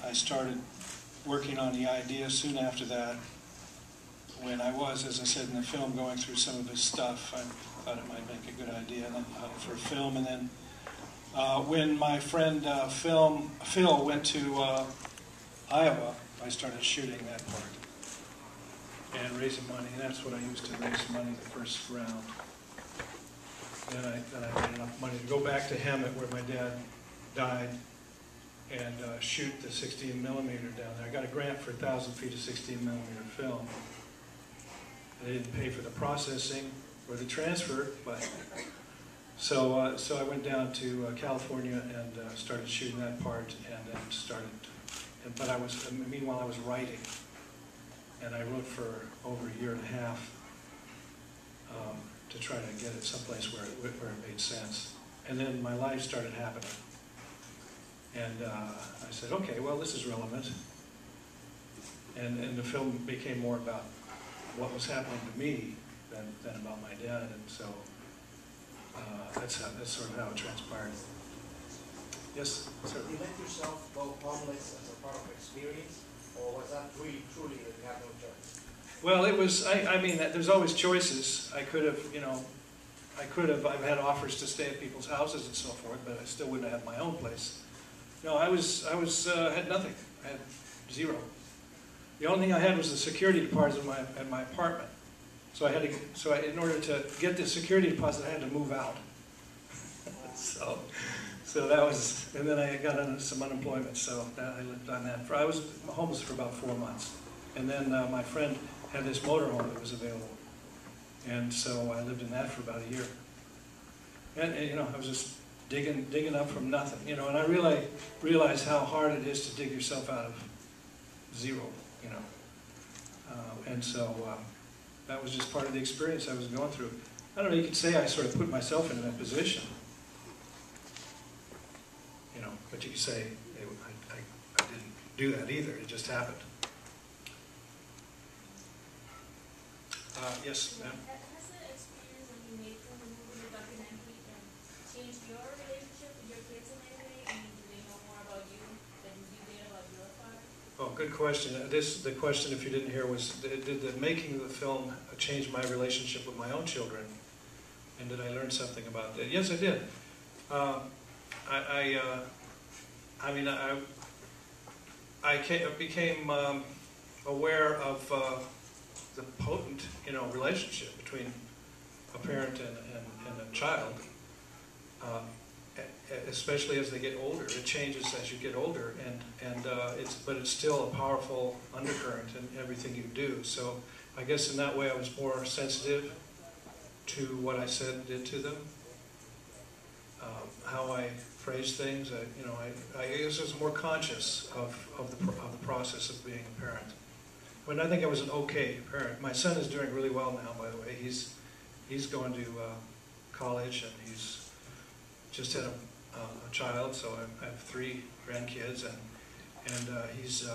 I started working on the idea soon after that. When I was, as I said in the film, going through some of his stuff, I thought it might make a good idea for a film. And then when my friend Phil went to Iowa, I started shooting that part and raising money. And that's what I used to raise money the first round. Then I made enough money to go back to Hemet, where my dad died, and shoot the 16 millimeter down there. I got a grant for 1,000 feet of 16 millimeter film. They didn't pay for the processing or the transfer, but so I went down to California and started shooting that part, and then started. But meanwhile I was writing, and I wrote for over a year and a half to try to get it someplace where it made sense. And then my life started happening, and I said, okay, well, this is relevant. And the film became more about what was happening to me than about my dad, and so that's sort of how it transpired. Yes, sir. Did you let yourself go homeless as a part of the experience, or was that really truly that you had no choice? Well, it was. I mean, there's always choices. I could have, I've had offers to stay at people's houses and so forth, but I still wouldn't have my own place. No, I had nothing. I had zero. The only thing I had was the security deposit at my apartment. So in order to get the security deposit, I had to move out. so that was, and then I got some unemployment. So I lived on that. I was homeless for about 4 months, and then my friend had this motorhome that was available, and so I lived in that for about a year. And I was just digging up from nothing, and I really realized how hard it is to dig yourself out of zero. And so that was just part of the experience I was going through. I don't know, you could say I sort of put myself in that position, but you could say I didn't do that either, it just happened. Yes, ma'am? Has the experience that you made from the movie, the documentary, changed your relationship with your kids in any way? I mean, do they know more about you than you did about your father? Oh, good question. The question, if you didn't hear, was did the making of the film change my relationship with my own children? And did I learn something about that? Yes, I did. I became aware of the potent, relationship between a parent and a child. Especially as they get older, it changes as you get older, but it's still a powerful undercurrent in everything you do. So I guess in that way I was more sensitive to what I said and did to them, how I phrased things. I guess I was more conscious of the process of being a parent. When I think I was an okay parent. My son is doing really well now, by the way. He's going to college, and he's just had a child, so I have 3 grandkids, and he's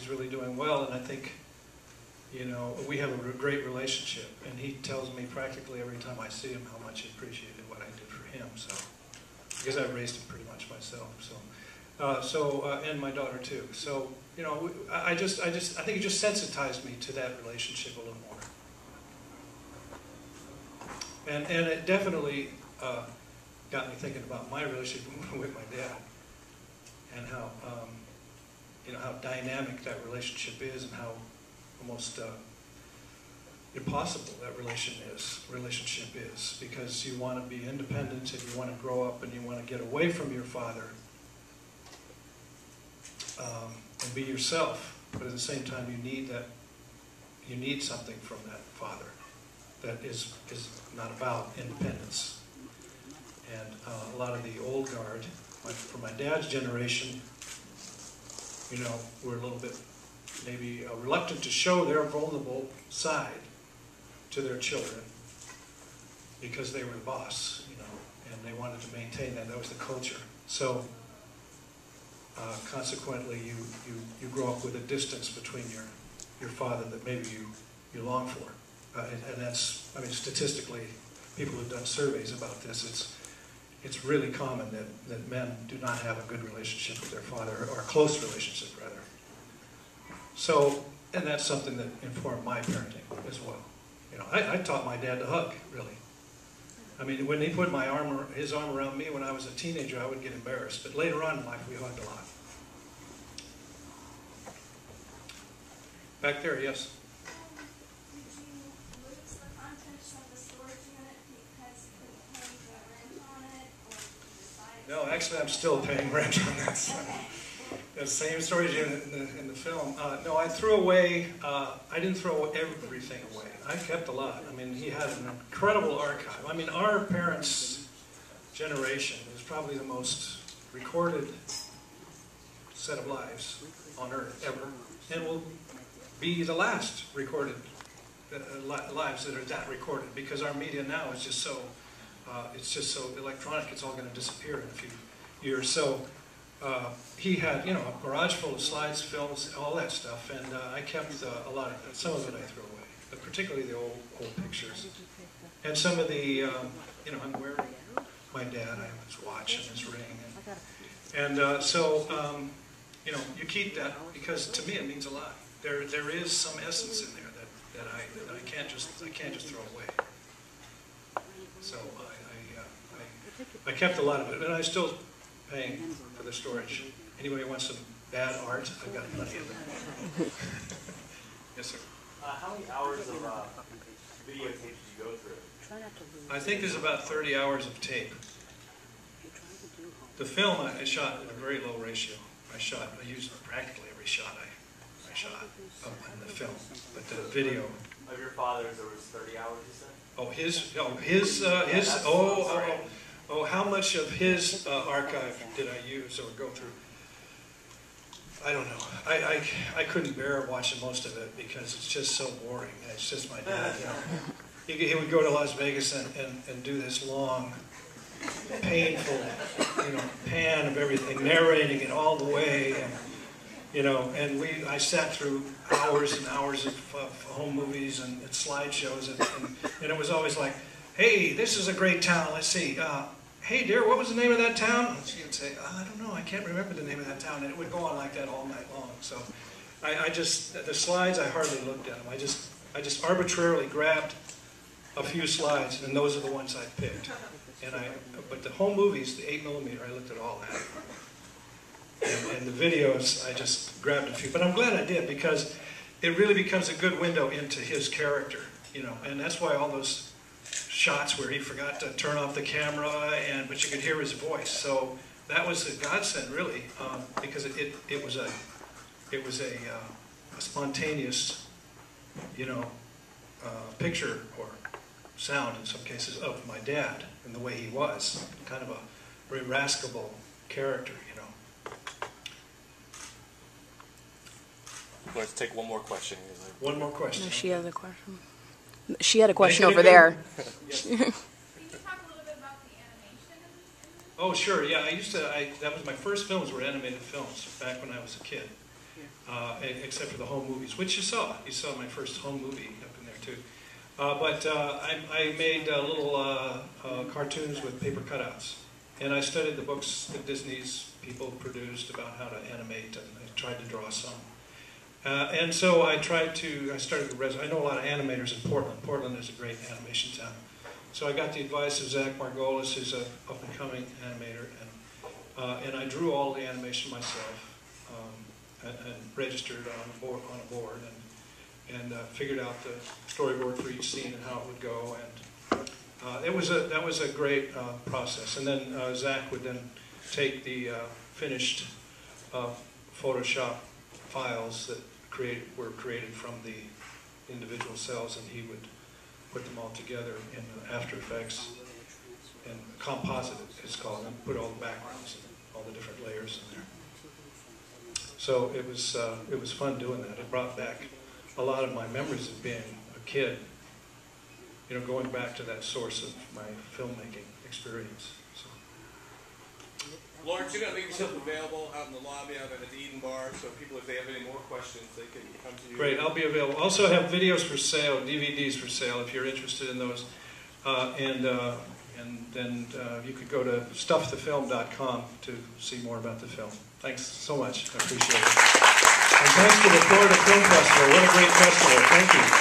really doing well, and I think we have a great relationship, and he tells me practically every time I see him how much he appreciated what I did for him. So because I raised him pretty much myself, and my daughter too. So I think it just sensitized me to that relationship a little more, and it definitely got me thinking about my relationship with my dad, and how how dynamic that relationship is, and how almost impossible that relationship is, because you want to be independent, and you want to grow up, and you want to get away from your father and be yourself, but at the same time you need something from that father that is not about independence. And a lot of the old guard, from my dad's generation, were a little bit maybe reluctant to show their vulnerable side to their children, because they were the boss, and they wanted to maintain that. That was the culture. So consequently, you grow up with a distance between your father that maybe you long for, and that's, statistically, people have done surveys about this. it's really common that men do not have a good relationship with their father, or a close relationship rather. So, and that's something that informed my parenting as well. You know, I taught my dad to hug, really. I mean, when he put his arm around me when I was a teenager, I would get embarrassed. But later on in life, we hugged a lot. Back there, yes. Did you lose the contents of the storage unit because you couldn't pay the rent on it, or did you decide? No, actually, I'm still paying rent on that. So. The same storage unit in the film. No, I threw away, I didn't throw everything away. I kept a lot. I mean, he had an incredible archive. I mean, our parents' generation was probably the most recorded set of lives on Earth ever, and will be the last recorded lives that are that recorded, because our media now is just so, it's just so electronic. It's all going to disappear in a few years. So. He had, you know, a garage full of slides, films, all that stuff, and I kept a lot of, some of it I threw away, but particularly the old pictures. And some of the, you know, I'm wearing my dad, I have his watch and his ring. And so, you know, you keep that because to me it means a lot. There is some essence in there that I can't just throw away. So I kept a lot of it, and I still paying for the storage. Anybody wants some bad art? I've got plenty of it. Yes, sir. How many hours of videotape did you go through? I think there's about 30 hours of tape. The film I shot at a very low ratio. I used practically every shot I shot in the film. But the video. Of your father's, there was 30 hours, you said? How much of his archive did I use or go through? I don't know. I couldn't bear watching most of it because it's just so boring. It's just my dad. You know. He would go to Las Vegas and do this long, painful, you know, pan of everything, narrating it all the way, and you know. And I sat through hours and hours of home movies and slideshows, and it was always like, hey, this is a great town. Let's see. Hey, dear, what was the name of that town? And she would say, I don't know. I can't remember the name of that town. And it would go on like that all night long. So the slides, I hardly looked at them. I just arbitrarily grabbed a few slides, and those are the ones I picked. But the home movies, the 8mm, I looked at all that. And the videos, I just grabbed a few. But I'm glad I did, because it really becomes a good window into his character, you know. And that's why all those shots where he forgot to turn off the camera, but you could hear his voice. So that was a godsend, really, because it was a spontaneous, you know, picture or sound in some cases of my dad and the way he was, kind of a very rascable character, you know. Let's take one more question. One more question. No, she has a question. She had a question Make it over there. Yes. Can you talk a little bit about the animation in Oh, sure, yeah, that was my first films were animated films back when I was a kid, except for the home movies, which you saw. You saw my first home movie up in there too. But I made little cartoons with paper cutouts, and I studied the books that Disney's people produced about how to animate, and I tried to draw some. And so I started the I know a lot of animators in Portland. Portland is a great animation town. So I got the advice of Zach Margolis, who's an up-and-coming animator, and I drew all the animation myself, and registered on a board, and figured out the storyboard for each scene and how it would go, and that was a great process. And then Zach would then take the finished Photoshop files that were created from the individual cells, and he would put them all together in After Effects, and composite it's called, and put all the backgrounds and all the different layers in there. So it was fun doing that. It brought back a lot of my memories of being a kid, you know, going back to that source of my filmmaking experience. So. Lawrence, you're going to make yourself available out in the lobby out at the Eden Bar, so people, if they have any more questions, they can come to you. Great, I'll be available. Also have videos for sale, DVDs for sale, if you're interested in those. And then you could go to stuffthefilm.com to see more about the film. Thanks so much. I appreciate it. And thanks to the Florida Film Festival. What a great festival. Thank you.